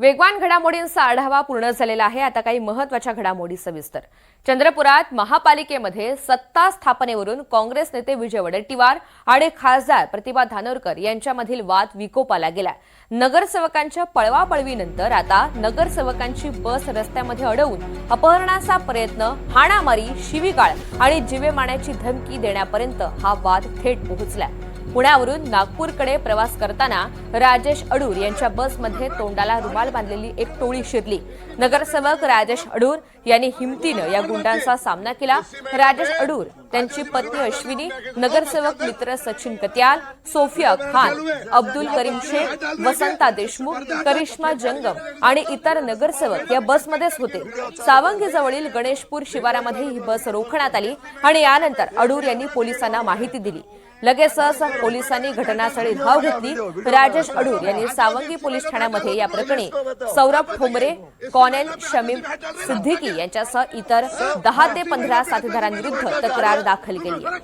वेगवान घडामोडींचा आढावा पूर्ण झालेला आहे। आता काही महत्त्वाच्या घडामोडी सविस्तर। चंद्रपुरात महापालिकेमध्ये सत्ता स्थापनेवरून काँग्रेस नेते विजय वडेट्टीवार आणि खासदार प्रतिभा धानोरकर यांच्यामधील वाद विकोपाला गेला। नगरसेवकांच्या पळवापळवीनंतर आता नगरसेवकांची बस रस्त्यामध्ये अडवून अपहरणाचा प्रयत्न, हाणामारी, शिवीगाळ आणि जीवे मारण्याची धमकी देण्यापर्यंत हा वाद थेट पोहोचला। पुण्यावरून नागपूरकडे प्रवास करताना राजेश अडूर यांच्या बसमध्ये तोंडाला रुमाल बांधलेली एक टोळी शिरली। नगरसेवक राजेश अडूर यांनी हिमतीने या गुंडांचा सामना केला। राजेश अडूर, त्यांची पत्नी अश्विनी, नगरसेवक मित्र सचिन कत्याल, सोफिया खान, अब्दुल करीम शेख, वसंता देशमुख, करिश्मा जंगम आणि इतर नगरसेवक या बसमध्येच होते। सावंगीजवळील गणेशपूर शिवारामध्ये ही बस रोखण्यात आली आणि यानंतर अडूर यांनी पोलिसांना माहिती दिली। लगेचच पोलिसांनी घटनास्थळी धाव घेतली। राजेश अडूर यांनी सावंगी पोलीस ठाण्यामध्ये या प्रकरणी सौरभ ठोंबरे, कॉनेल शमीम सिद्दीकी यांच्यासह इतर 10 ते 15 साथीदारांविरुद्ध तक्रार दाखल केली आहे।